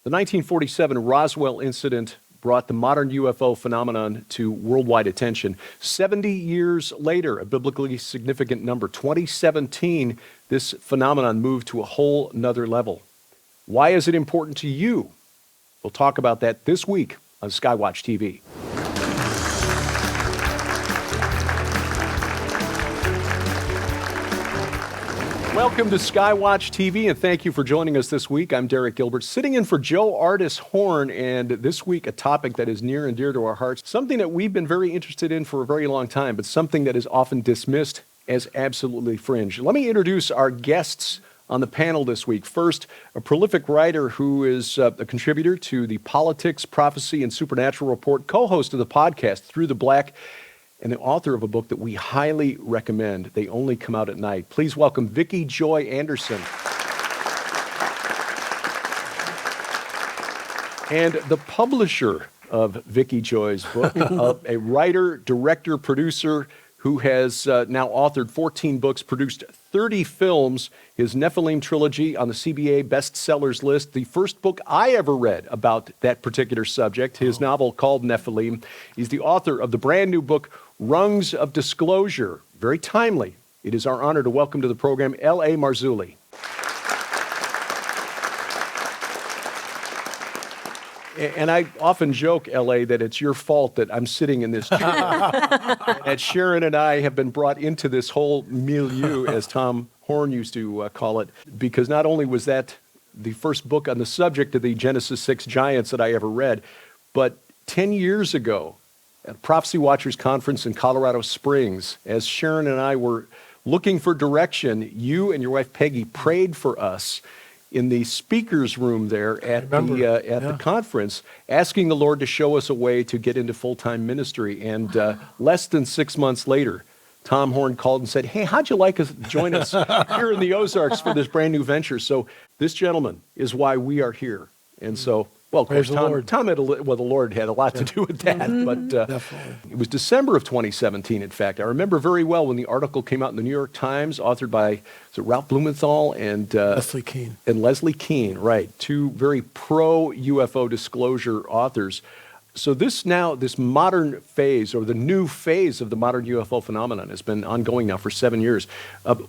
The 1947 Roswell incident brought the modern UFO phenomenon to worldwide attention. 70 years later, a biblically significant number, 2017, this phenomenon moved to a whole nother level. Why is it important to you? We'll talk about that this week on Skywatch TV. Welcome to Skywatch TV, and thank you for joining us this week. I'm Derek Gilbert, sitting in for Joe Artis Horn, and this week a topic that is near and dear to our hearts, something that we've been very interested in for a very long time, but something that is often dismissed as absolutely fringe. Let me introduce our guests on the panel this week. First, a prolific writer who is a contributor to the Politics, Prophecy, and Supernatural Report, co-host of the podcast Through the Black, and the author of a book that we highly recommend. They Only Come Out at Night. Please welcome Vicki Joy Anderson. And the publisher of Vicki Joy's book, a writer, director, producer who has now authored 14 books, produced 30 films, his Nephilim trilogy on the CBA bestsellers list, the first book I ever read about that particular subject, his novel called Nephilim. He's the author of the brand new book, Rungs of Disclosure. Very timely. It is our honor to welcome to the program L.A. Marzulli. And I often joke, L.A., that it's your fault that I'm sitting in this chair. That Sharon and I have been brought into this whole milieu, as Tom Horn used to call it, because not only was that the first book on the subject of the Genesis 6 giants that I ever read, but 10 years ago, at a Prophecy Watchers conference in Colorado Springs, as Sharon and I were looking for direction, you and your wife Peggy prayed for us in the speaker's room there at the conference, asking the Lord to show us a way to get into full-time ministry. And less than 6 months later, Tom Horn called and said, "Hey, how'd you like us to join us here in the Ozarks for this brand new venture?" So this gentleman is why we are here. And so, well, of course, Tom had the Lord had a lot to do with that, but it was December of 2017, in fact. I remember very well when the article came out in the New York Times, authored by Ralph Blumenthal and Leslie Kean. And Leslie Kean, right, two very pro-UFO disclosure authors. So this modern phase, or the new phase of the modern UFO phenomenon, has been ongoing now for 7 years.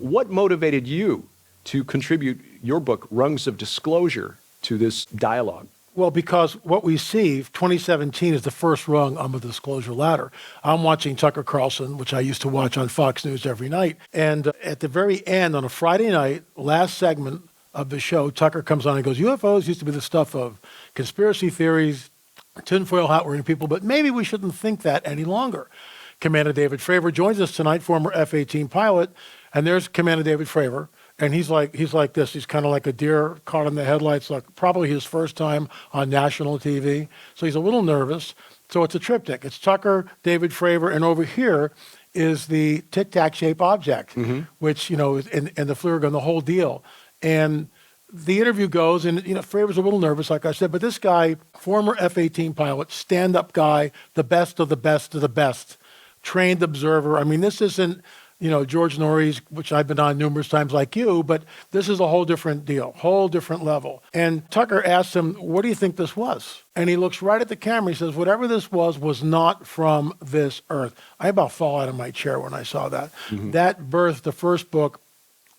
What motivated you to contribute your book, Rungs of Disclosure, to this dialogue? Well, because what we see, 2017 is the first rung on the disclosure ladder. I'm watching Tucker Carlson, which I used to watch on Fox News every night. And at the very end, on a Friday night, last segment of the show, Tucker comes on and goes, UFOs used to be the stuff of conspiracy theories, tinfoil hat wearing people, but maybe we shouldn't think that any longer. Commander David Fravor joins us tonight, former F-18 pilot. And there's Commander David Fravor. And he's like this. He's kind of like a deer caught in the headlights, like probably his first time on national TV. So he's a little nervous. So it's a triptych. It's Tucker, David Fravor, and over here is the tic-tac-shaped object, which, is in the flare gun, the whole deal. And the interview goes, and, Fravor's a little nervous, like I said, but this guy, former F-18 pilot, stand-up guy, the best of the best of the best, trained observer. I mean, this isn't, George Norrie's, which I've been on numerous times like you, but this is a whole different deal, whole different level. And Tucker asked him, what do you think this was? And he looks right at the camera. He says, whatever this was not from this earth. I about fall out of my chair when I saw that. That birthed the first book,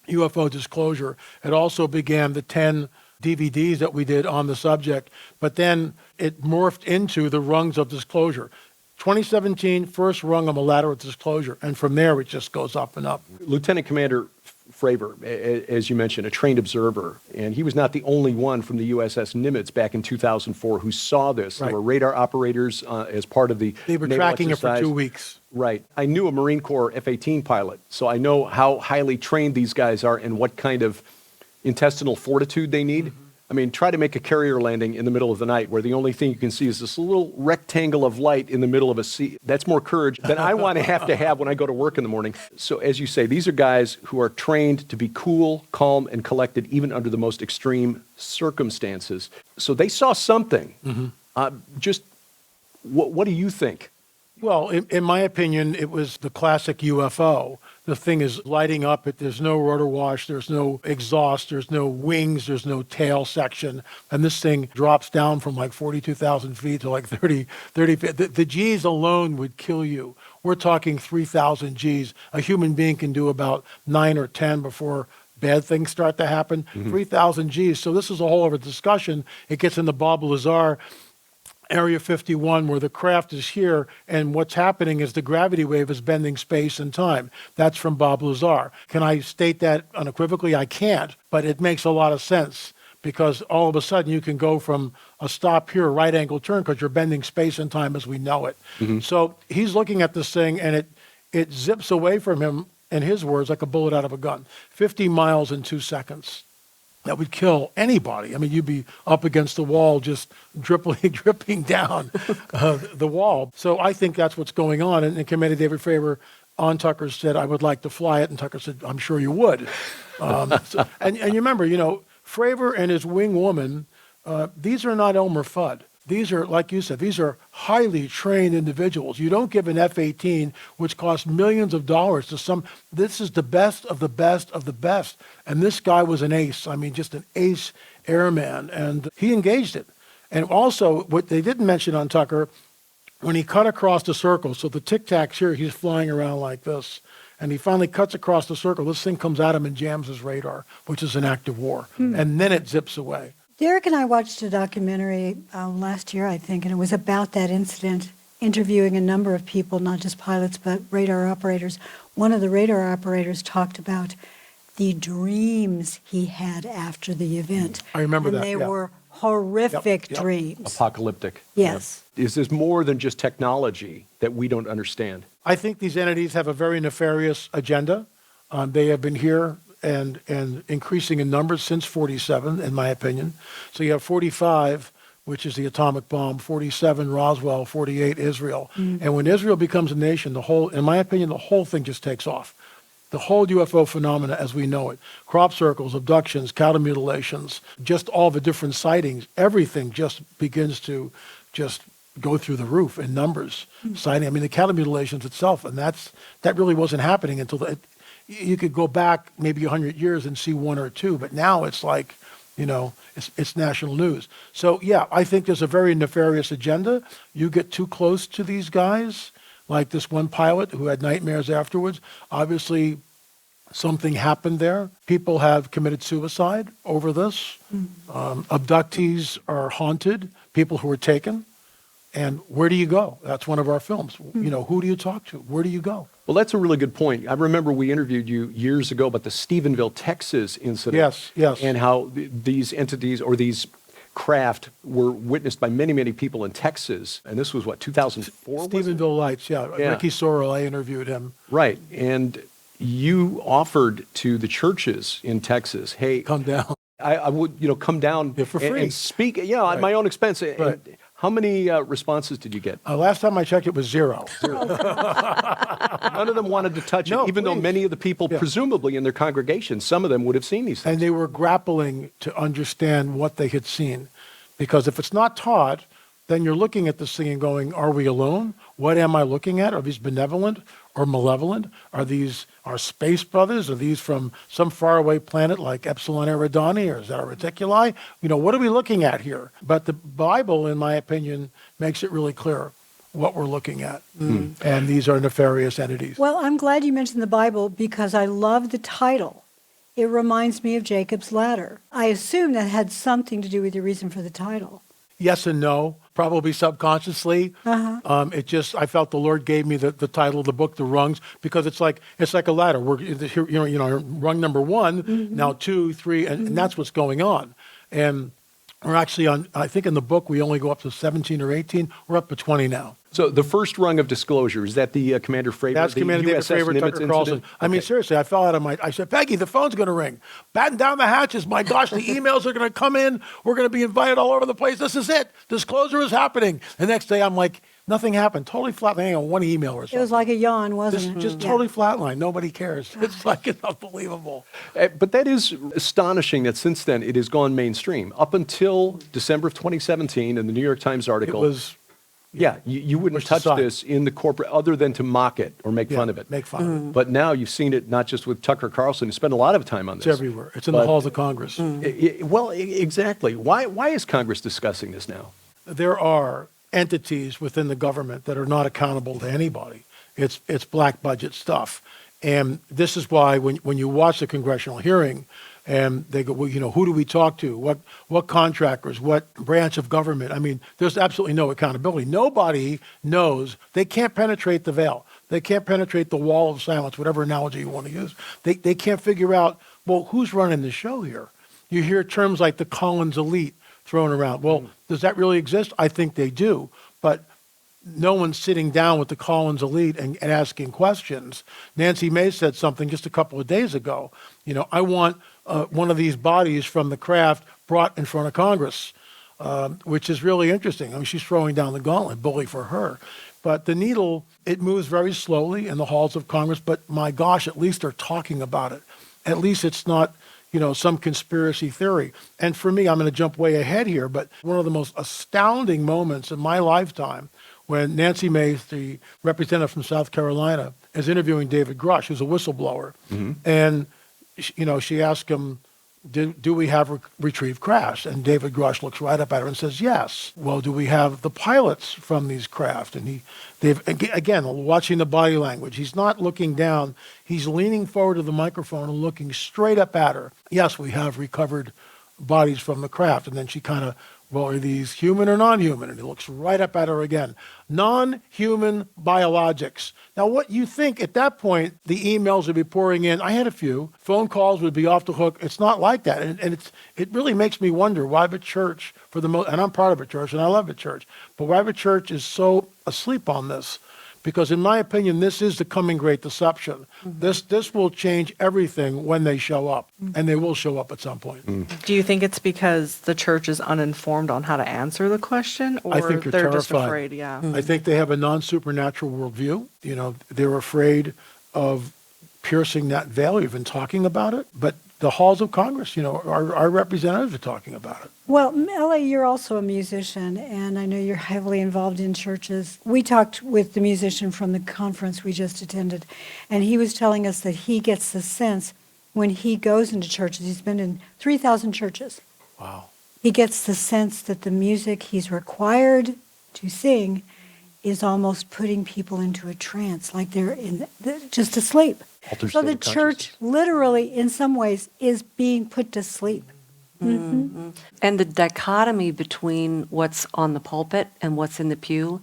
UFO Disclosure. It also began the 10 DVDs that we did on the subject, but then it morphed into the Rungs of Disclosure. 2017, first rung on the ladder of disclosure, and from there it just goes up and up. Lieutenant Commander Fravor, as you mentioned, a trained observer, and he was not the only one from the USS Nimitz back in 2004 who saw this. Right. There were radar operators as part of the They were tracking exercise. It for 2 weeks. Right. I knew a Marine Corps F-18 pilot, so I know how highly trained these guys are and what kind of intestinal fortitude they need. I mean, try to make a carrier landing in the middle of the night where the only thing you can see is this little rectangle of light in the middle of a sea. That's more courage than I want to have when I go to work in the morning. So as you say, these are guys who are trained to be cool, calm, and collected even under the most extreme circumstances. So they saw something. Just what do you think Well, in my opinion, it was the classic UFO. The thing is lighting up. There's no rotor wash. There's no exhaust. There's no wings. There's no tail section. And this thing drops down from like 42,000 feet to like 30 feet. The G's alone would kill you. We're talking 3,000 G's. A human being can do about 9 or 10 before bad things start to happen. 3,000 G's. So this is a whole other discussion. It gets into Bob Lazar, Area 51, where the craft is here, and what's happening is the gravity wave is bending space and time. That's from Bob Lazar. Can I state that unequivocally? I can't, but it makes a lot of sense because all of a sudden you can go from a stop here, a right angle turn, because you're bending space and time as we know it. So he's looking at this thing, and it zips away from him, in his words, like a bullet out of a gun, 50 miles in 2 seconds. That would kill anybody. I mean, you'd be up against the wall, just dripping down the wall. So I think that's what's going on. And Commander David Fravor on Tucker said, I would like to fly it. And Tucker said, I'm sure you would. And you remember, Fravor and his wing woman, these are not Elmer Fudd. These are, like you said, these are highly trained individuals. You don't give an F-18, which costs millions of dollars, to some. This is the best of the best of the best. And this guy was an ace. I mean, just an ace airman. And he engaged it. And also, what they didn't mention on Tucker, when he cut across the circle, so the tic-tacs here, he's flying around like this. And he finally cuts across the circle. This thing comes at him and jams his radar, which is an act of war. And then it zips away. Derek and I watched a documentary last year, I think, and it was about that incident, interviewing a number of people, not just pilots, but radar operators. One of the radar operators talked about the dreams he had after the event. I remember and that, they yeah. were horrific Yep. dreams. Apocalyptic. Yes. Is this more than just technology that we don't understand? I think these entities have a very nefarious agenda. They have been here and increasing in numbers since 47, in my opinion. So you have 45, which is the atomic bomb, 47, Roswell, 48, Israel. And when Israel becomes a nation, in my opinion, the whole thing just takes off. The whole UFO phenomena as we know it, crop circles, abductions, cattle mutilations, just all the different sightings, everything just begins to just go through the roof in numbers. Sighting, I mean, the cattle mutilations itself, and that really wasn't happening until you could go back maybe 100 years and see one or two, but now it's like, it's national news. So yeah, I think there's a very nefarious agenda. You get too close to these guys, like this one pilot who had nightmares afterwards. Obviously, something happened there. People have committed suicide over this. Abductees are haunted, people who are taken. And where do you go? That's one of our films. Who do you talk to? Where do you go? Well, that's a really good point. I remember we interviewed you years ago about the Stephenville, Texas incident. Yes. And how these entities or these craft were witnessed by many, many people in Texas. And this was, 2004? Stephenville Lights, yeah. Ricky Sorrell, I interviewed him. Right. And you offered to the churches in Texas, hey, Come down. I would, come down for free. and speak, at my own expense. Right. And how many responses did you get? Last time I checked, it was zero. None of them wanted to touch No, it, even though please. many of the people, presumably in their congregation, some of them would have seen these things. And they were grappling to understand what they had seen. Because if it's not taught, then you're looking at this thing and going, are we alone? What am I looking at? Are these benevolent or malevolent? Are these our space brothers? Are these from some faraway planet like Epsilon Eridani, or is that a reticuli? What are we looking at here? But the Bible, in my opinion, makes it really clear what we're looking at. And these are nefarious entities. Well, I'm glad you mentioned the Bible because I love the title. It reminds me of Jacob's Ladder. I assume that had something to do with your reason for the title. Yes and no, probably subconsciously. I felt the Lord gave me the title of the book, The Rungs, because it's like a ladder. We're here, rung number one, now 2, 3, and that's what's going on. And we're actually on, I think in the book we only go up to 17 or 18. We're up to 20 now. So the first rung of disclosure, is that the Commander Fravor? That's the Commander David USS Fravor, Nimitz Tucker Carlson. incident? I mean, seriously, I fell out of I said, Peggy, the phone's going to ring. Batten down the hatches. My gosh, the emails are going to come in. We're going to be invited all over the place. This is it. Disclosure is happening. The next day, I'm like, nothing happened. Totally flat. Hang on, one email or something. It was like a yawn, wasn't it? Just totally flatline. Nobody cares. It's like, it's unbelievable. But that is astonishing that since then it has gone mainstream. Up until December of 2017 in the New York Times article, It was, Yeah, you wouldn't Push touch aside. this in the corporate, other than to mock it or make fun of it. Make fun of it. But now you've seen it not just with Tucker Carlson, who spent a lot of time on this. It's everywhere. It's in the But- halls of Congress. Exactly. Why is Congress discussing this now? There are entities within the government that are not accountable to anybody. It's black budget stuff. And this is why when you watch the congressional hearing and they go, well, who do we talk to? What contractors? What branch of government? I mean, there's absolutely no accountability. Nobody knows. They can't penetrate the veil. They can't penetrate the wall of silence, whatever analogy you want to use. They can't figure out, well, who's running the show here? You hear terms like the Collins elite thrown around. Well, does that really exist? I think they do. But no one's sitting down with the Collins elite and asking questions. Nancy Mace said something just a couple of days ago. I want one of these bodies from the craft brought in front of Congress, which is really interesting. I mean, she's throwing down the gauntlet, bully for her. But the needle, it moves very slowly in the halls of Congress, but my gosh, at least they're talking about it. At least it's not, some conspiracy theory. And for me, I'm going to jump way ahead here, but one of the most astounding moments in my lifetime when Nancy Mace, the representative from South Carolina, is interviewing David Grush, who's a whistleblower. And, she asked him, do we have retrieved crafts? And David Grush looks right up at her and says, yes. Well, do we have the pilots from these craft? And again, watching the body language, he's not looking down. He's leaning forward to the microphone and looking straight up at her. Yes, we have recovered bodies from the craft. And then she kind of, well, are these human or non-human? And he looks right up at her again. Non-human biologics. Now, what you think at that point, the emails would be pouring in. I had a few. Phone calls would be off the hook. It's not like that. And it really makes me wonder why the church, and I'm part of a church, and I love the church, but why the church is so asleep on this. Because in my opinion, this is the coming great deception. This will change everything when they show up, and they will show up at some point. Do you think it's because the church is uninformed on how to answer the question, or I think they're they're just terrified. afraid? Yeah. I think they have a non-supernatural worldview. They're afraid of piercing that veil. We've been talking about it, but the halls of Congress, our representatives are talking about it. Well, L.A., you're also a musician, and I know you're heavily involved in churches. We talked with the musician from the conference we just attended, and he was telling us that he gets the sense when he goes into churches, he's been in 3,000 churches. Wow. He gets the sense that the music he's required to sing is almost putting people into a trance, like they're just asleep. Altered So state the of church literally, in some ways, is being put to sleep. And the dichotomy between what's on the pulpit and what's in the pew,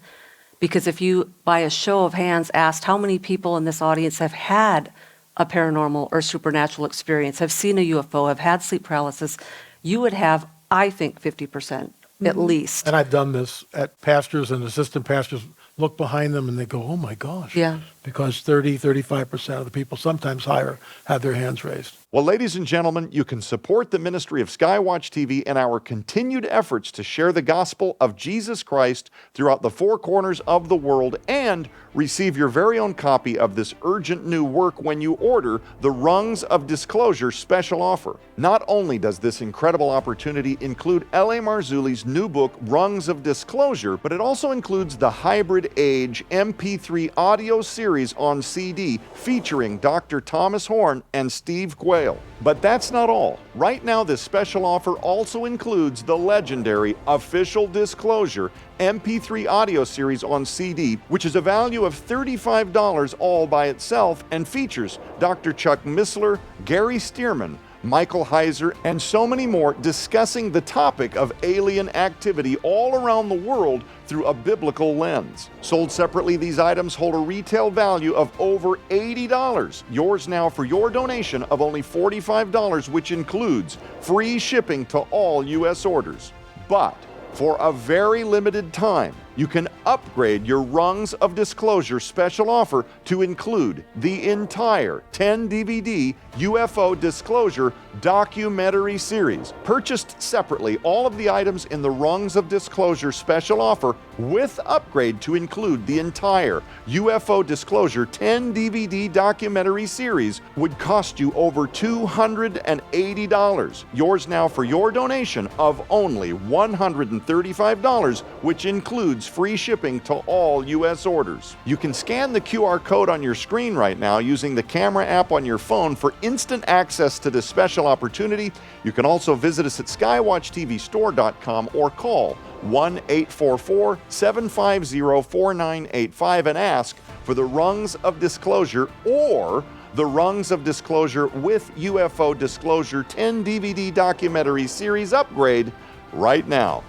because if you, by a show of hands, asked how many people in this audience have had a paranormal or supernatural experience, have seen a UFO, have had sleep paralysis, you would have, I think, 50% at least. And I've done this at pastors and assistant pastors look behind them and they go, oh my gosh. Yeah. Because 35% of the people, sometimes higher, have their hands raised. Well, ladies and gentlemen, you can support the ministry of Skywatch TV and our continued efforts to share the gospel of Jesus Christ throughout the four corners of the world and receive your very own copy of this urgent new work when you order the Rungs of Disclosure special offer. Not only does this incredible opportunity include L.A. Marzulli's new book, Rungs of Disclosure, but it also includes the Hybrid Age MP3 audio series on CD featuring Dr. Thomas Horn and Steve Quayle. But that's not all. Right now, this special offer also includes the legendary Official Disclosure MP3 audio series on CD, which is a value of $35 all by itself and features Dr. Chuck Missler, Gary Stearman, Michael Heiser, and so many more discussing the topic of alien activity all around the world through a biblical lens. Sold separately, these items hold a retail value of over $80. Yours now for your donation of only $45, which includes free shipping to all U.S. orders. But for a very limited time, you can upgrade your Rungs of Disclosure special offer to include the entire 10-DVD UFO Disclosure documentary series. Purchased separately, all of the items in the Rungs of Disclosure special offer with upgrade to include the entire UFO Disclosure 10-DVD documentary series would cost you over $280. Yours now for your donation of only $135, which includes includes free shipping to all U.S. orders. You can scan the QR code on your screen right now using the camera app on your phone for instant access to this special opportunity. You can also visit us at skywatchtvstore.com or call 1-844-750-4985 and ask for the Rungs of Disclosure or the Rungs of Disclosure with UFO Disclosure 10 DVD documentary series upgrade right now.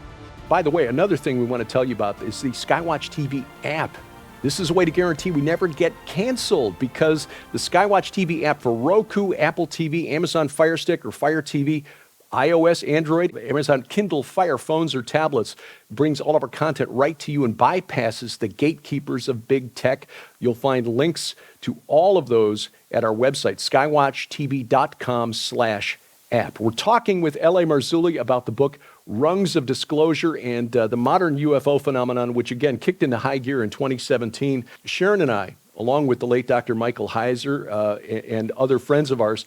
By the way, another thing we want to tell you about is the Skywatch TV app. This is a way to guarantee we never get canceled because the Skywatch TV app for Roku, Apple TV, Amazon Fire Stick or Fire TV, iOS, Android, Amazon Kindle Fire phones or tablets brings all of our content right to you and bypasses the gatekeepers of big tech. You'll find links to all of those at our website, skywatchtv.com/app. We're talking with L.A. Marzulli about the book Rungs of Disclosure and the modern UFO phenomenon, which again kicked into high gear in 2017. Sharon and I, along with the late Dr. Michael Heiser and other friends of ours,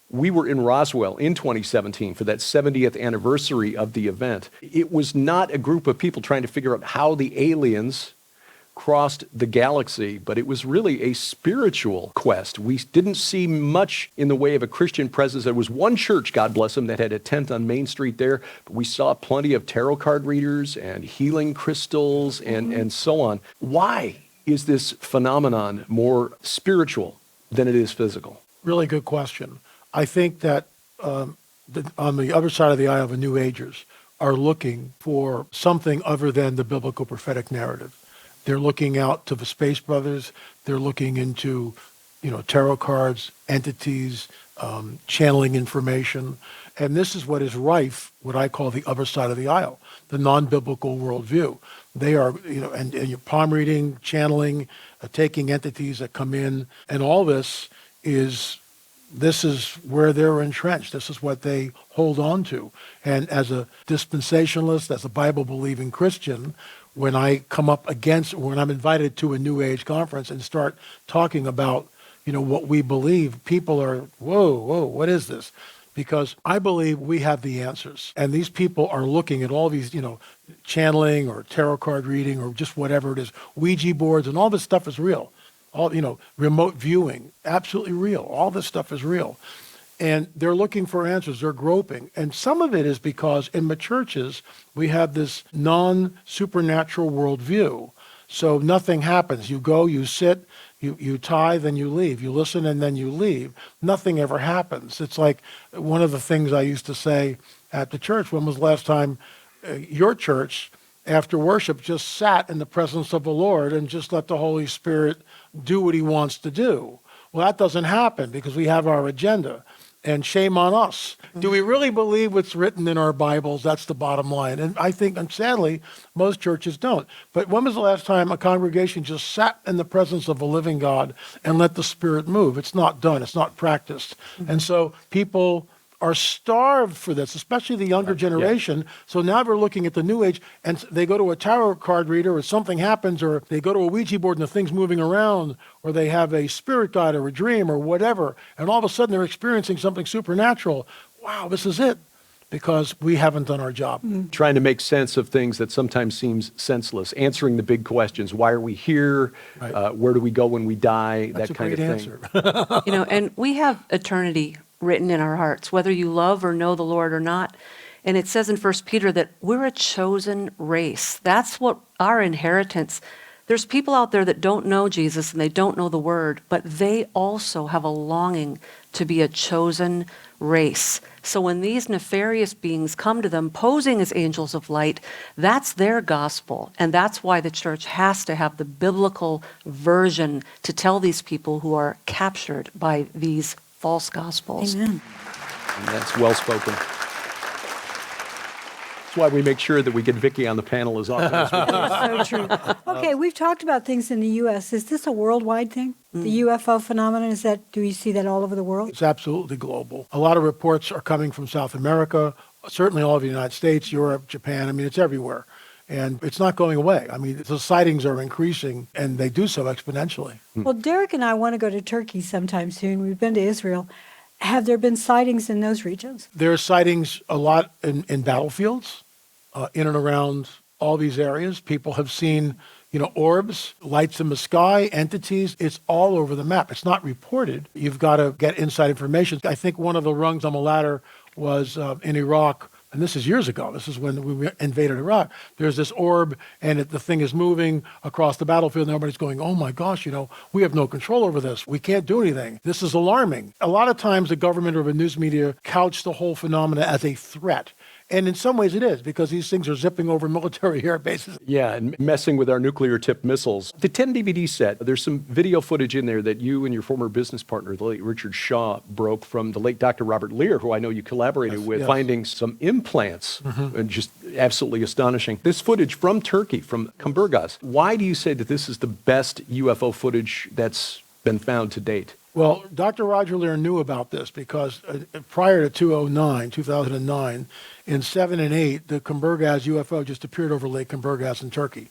we were in Roswell in 2017 for that 70th anniversary of the event. It was not a group of people trying to figure out how the aliens crossed the galaxy, but it was really a spiritual quest. We didn't see much in the way of a Christian presence. There was one church, God bless them, that had a tent on Main Street there, but we saw plenty of tarot card readers and healing crystals and so on. Why is this phenomenon more spiritual than it is physical? Really good question. I think that on the other side of the aisle, the New Agers are looking for something other than the biblical prophetic narrative. They're looking out to the Space Brothers. They're looking into, tarot cards, entities, channeling information. And this is what is rife, what I call the other side of the aisle, the non-biblical worldview. They are, and your palm reading, channeling, taking entities that come in, and all this is where they're entrenched. This is what they hold on to. And as a dispensationalist, as a Bible-believing Christian, when I'm invited to a New Age conference and start talking about, what we believe, people are, whoa, what is this? Because I believe we have the answers. And these people are looking at all these, channeling or tarot card reading or just whatever it is, Ouija boards, and all this stuff is real. All, remote viewing, absolutely real. All this stuff is real. And they're looking for answers. They're groping. And some of it is because in the churches, we have this non-supernatural worldview. So nothing happens. You go, you sit, you tithe, and you leave. You listen, and then you leave. Nothing ever happens. It's like one of the things I used to say at the church. When was the last time your church, after worship, just sat in the presence of the Lord and just let the Holy Spirit do what he wants to do? Well, that doesn't happen because we have our agenda. And shame on us. Do we really believe what's written in our Bibles? That's the bottom line. And I think, and sadly, most churches don't. But when was the last time a congregation just sat in the presence of a living God and let the Spirit move? It's not done. It's not practiced. And so people are starved for this, especially the younger generation. Yeah. So now they're looking at the New Age, and they go to a tarot card reader, or something happens, or they go to a Ouija board and the thing's moving around, or they have a spirit guide or a dream or whatever, and all of a sudden they're experiencing something supernatural. Wow, this is it. Because we haven't done our job. Trying to make sense of things that sometimes seems senseless, answering the big questions. Why are we here? Right. Where do we go when we die? That's that kind of thing. Answer. And we have eternity written in our hearts, whether you love or know the Lord or not. And it says in 1 Peter that we're a chosen race. That's what our inheritance. There's people out there that don't know Jesus and they don't know the Word, but they also have a longing to be a chosen race. So when these nefarious beings come to them posing as angels of light, that's their gospel. And that's why the church has to have the biblical version to tell these people who are captured by these false gospels. Amen. And that's well spoken. That's why we make sure that we get Vicki on the panel as often as we can. So true. Okay, we've talked about things in the U.S. Is this a worldwide thing? The UFO phenomenon, do you see that all over the world? It's absolutely global. A lot of reports are coming from South America, certainly all of the United States, Europe, Japan. I mean, it's everywhere. And it's not going away. I mean, the sightings are increasing, and they do so exponentially. Well, Derek and I want to go to Turkey sometime soon. We've been to Israel. Have there been sightings in those regions? There are sightings a lot in battlefields, in and around all these areas. People have seen, orbs, lights in the sky, entities. It's all over the map. It's not reported. You've got to get inside information. I think one of the rungs on the ladder was in Iraq, and this is years ago. This is when we invaded Iraq. There's this orb, and the thing is moving across the battlefield, and everybody's going, oh my gosh, we have no control over this. We can't do anything. This is alarming. A lot of times the government or the news media couch the whole phenomena as a threat. And in some ways it is, because these things are zipping over military air bases. Yeah, and messing with our nuclear-tipped missiles. The 10 DVD set, there's some video footage in there that you and your former business partner, the late Richard Shaw, broke from the late Dr. Robert Lear, who I know you collaborated with, finding some implants, and just absolutely astonishing. This footage from Turkey, from Kumburgaz. Why do you say that this is the best UFO footage that's been found to date? Well, Dr. Roger Lear knew about this because prior to 2009, in 7 and 8, the Kumburgaz UFO just appeared over Lake Kumburgaz in Turkey.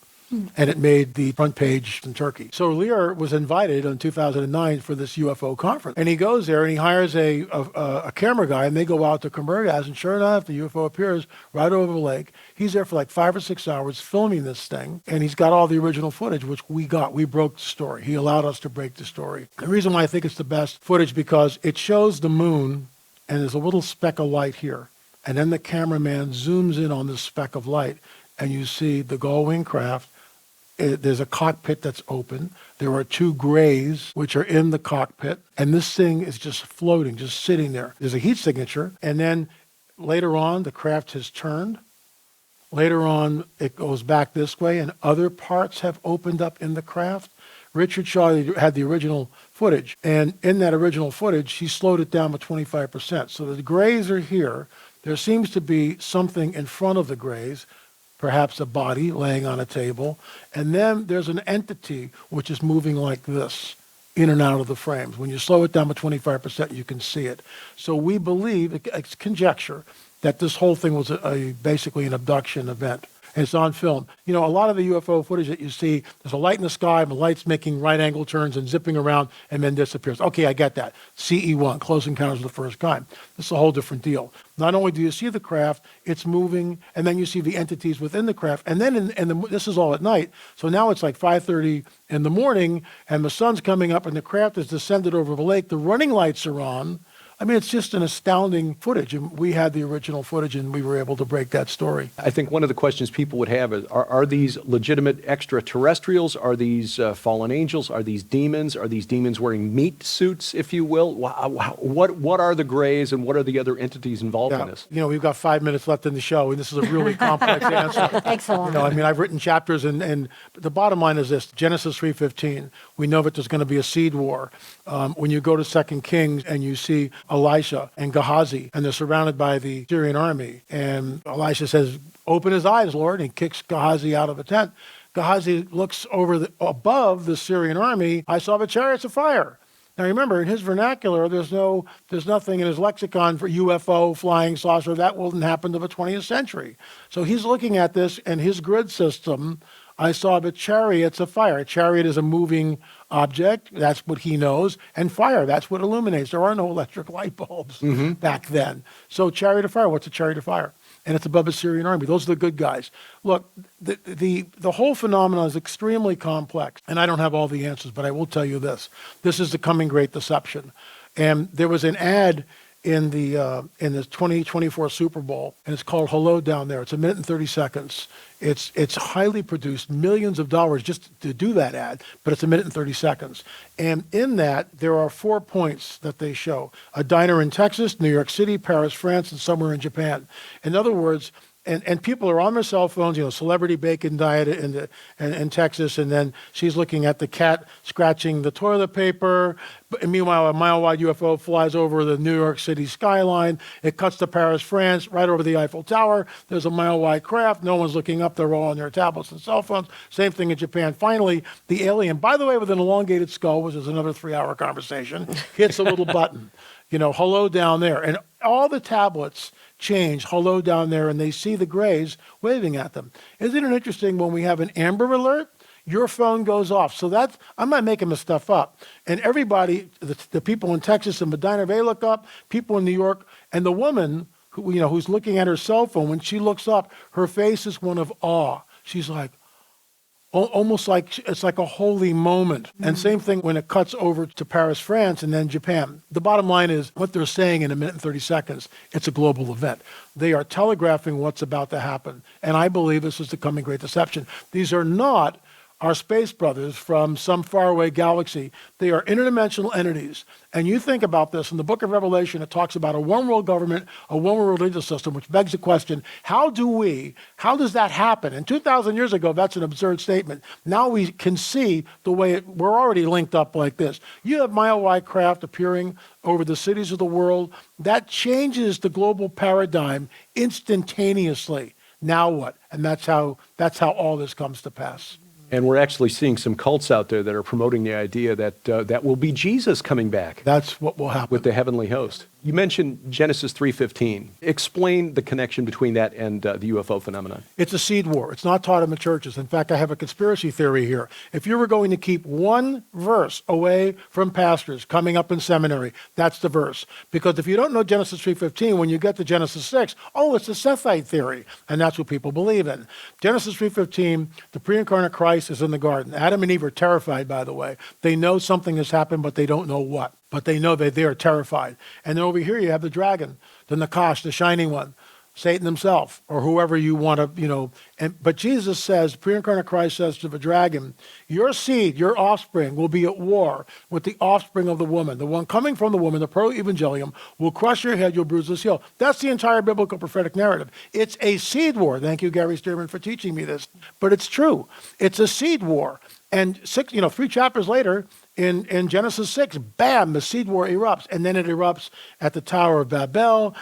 And it made the front page in Turkey. So Lear was invited in 2009 for this UFO conference. And he goes there and he hires a camera guy, and they go out to Kumburgaz, and sure enough, the UFO appears right over the lake. He's there for like 5 or 6 hours filming this thing, and he's got all the original footage, which we got. We broke the story. He allowed us to break the story. The reason why I think it's the best footage, because it shows the moon, and there's a little speck of light here. And then the cameraman zooms in on this speck of light, and you see the gull-wing craft. There's a cockpit that's open. There are 2 grays, which are in the cockpit. And this thing is just floating, just sitting there. There's a heat signature. And then later on, the craft has turned. Later on, it goes back this way, and other parts have opened up in the craft. Richard Shaw had the original footage. And in that original footage, he slowed it down by 25%. So the grays are here. There seems to be something in front of the grays, perhaps a body laying on a table, and then there's an entity which is moving like this, in and out of the frames. When you slow it down by 25%, you can see it. So we believe, it's conjecture, that this whole thing was basically an abduction event. And it's on film. A lot of the UFO footage that you see, there's a light in the sky, the light's making right-angle turns and zipping around, and then disappears. Okay, I get that. CE1, Close Encounters of the First Kind. This is a whole different deal. Not only do you see the craft, it's moving, and then you see the entities within the craft, and then this is all at night. So now it's like 5:30 in the morning, and the sun's coming up, and the craft has descended over the lake. The running lights are on. I mean, it's just an astounding footage, and we had the original footage, and we were able to break that story. I think one of the questions people would have is, are these legitimate extraterrestrials? Are these fallen angels? Are these demons? Are these demons wearing meat suits, if you will? What are the grays, and what are the other entities involved in this? We've got 5 minutes left in the show, and this is a really complex answer. Excellent. I've written chapters, and the bottom line is this: Genesis 3:15. We know that there's going to be a seed war. When you go to 2 Kings and you see Elisha and Gehazi, and they're surrounded by the Syrian army, and Elisha says, "Open his eyes, Lord," and he kicks Gehazi out of the tent. Gehazi looks above the Syrian army. "I saw the chariots of fire." Now remember, in his vernacular, there's nothing in his lexicon for UFO, flying saucer. That wouldn't happen to the 20th century. So he's looking at this, and his grid system, "I saw the chariots of fire." A chariot is a moving object. That's what he knows. And fire, that's what illuminates. There are no electric light bulbs back then. So chariot of fire, what's a chariot of fire? And it's above the Syrian army. Those are the good guys. Look, the whole phenomenon is extremely complex, and I don't have all the answers, but I will tell you this. This is the coming great deception. And there was an ad in the 2024 Super Bowl, and it's called "Hello Down There." It's 1 minute and 30 seconds. It's highly produced, millions of dollars just to do that ad, but it's 1 minute and 30 seconds. And in that, there are 4 points that they show: a diner in Texas, New York City, Paris, France, and somewhere in Japan. In other words, and people are on their cell phones, celebrity bacon diet in Texas, and then she's looking at the cat scratching the toilet paper. And meanwhile, a mile-wide UFO flies over the New York City skyline. It cuts to Paris, France, right over the Eiffel Tower. There's a mile-wide craft. No one's looking up. They're all on their tablets and cell phones. Same thing in Japan. Finally, the alien, by the way, with an elongated skull, which is another 3-hour conversation, hits a little button. "Hello down there." And all the tablets change, "Hello down there," and they see the grays waving at them. Isn't it interesting when we have an Amber Alert, your phone goes off? So I'm not making this stuff up. And everybody, the people in Texas and Medina, they look up, people in New York, and the woman who's looking at her cell phone, when she looks up, her face is one of awe. she's like, almost like it's like a holy moment. And same thing when it cuts over to Paris, France, and then Japan. The bottom line is what they're saying in a minute and 30 seconds, it's a global event. They are telegraphing what's about to happen. And I believe this is the coming great deception. These are not our space brothers from some faraway galaxy. They are interdimensional entities. And you think about this, in the book of Revelation, it talks about a one-world government, a one-world religious system, which begs the question, how does that happen? And 2,000 years ago, that's an absurd statement. Now we can see the way we're already linked up like this. You have mile-wide craft appearing over the cities of the world. That changes the global paradigm instantaneously. Now what? And that's how all this comes to pass. And we're actually seeing some cults out there that are promoting the idea that that will be Jesus coming back That's what will happen. with the heavenly host. You mentioned Genesis 3:15. Explain the connection between that and the UFO phenomenon. It's a seed war. It's not taught in the churches. In fact, I have a conspiracy theory here. If you were going to keep one verse away from pastors coming up in seminary, that's the verse. Because if you don't know Genesis 3:15, when you get to Genesis 6, it's a Sethite theory. And that's what people believe in. Genesis 3:15, the pre-incarnate Christ is in the garden. Adam and Eve are terrified, by the way. They know something has happened, but they don't know what. But they know that they are terrified. And then over here you have the dragon, the Nakash, the shining one, Satan himself, or whoever you want to, but Jesus says, pre-incarnate Christ says to the dragon, your seed, your offspring will be at war with the offspring of the woman. The one coming from the woman, the pro-evangelium, will crush your head, you'll bruise his heel. That's the entire biblical prophetic narrative. It's a seed war. Thank you, Gary Stearman, for teaching me this. But it's true. It's a seed war. And 3 chapters later, in Genesis 6, bam, the seed war erupts. And then it erupts at the Tower of Babel,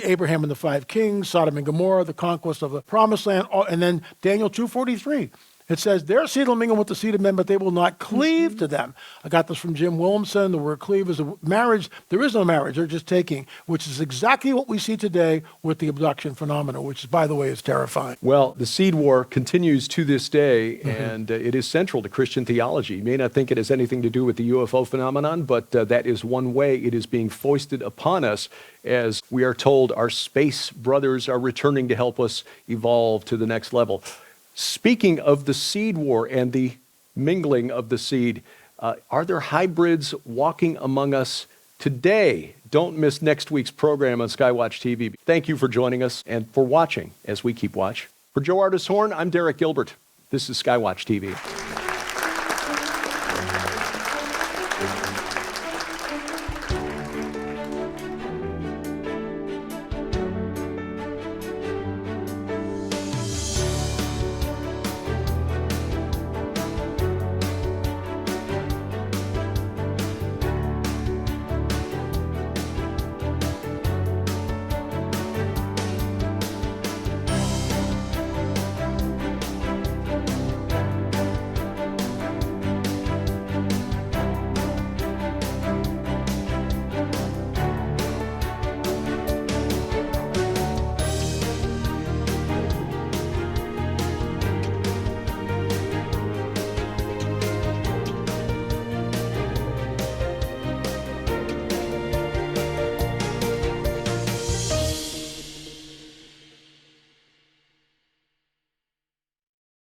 Abraham and the 5 kings, Sodom and Gomorrah, the conquest of the Promised Land, and then Daniel 2:43. It says, their seed will mingle with the seed of men, but they will not cleave to them. I got this from Jim Williamson. The word cleave is a marriage. There is no marriage. They're just taking, which is exactly what we see today with the abduction phenomenon, which, by the way, is terrifying. Well, the seed war continues to this day, and it is central to Christian theology. You may not think it has anything to do with the UFO phenomenon, but that is one way it is being foisted upon us, as we are told our space brothers are returning to help us evolve to the next level. Speaking of the seed war and the mingling of the seed, are there hybrids walking among us today? Don't miss next week's program on Skywatch TV. Thank you for joining us and for watching as we keep watch. For Joe Artis Horn, I'm Derek Gilbert. This is Skywatch TV.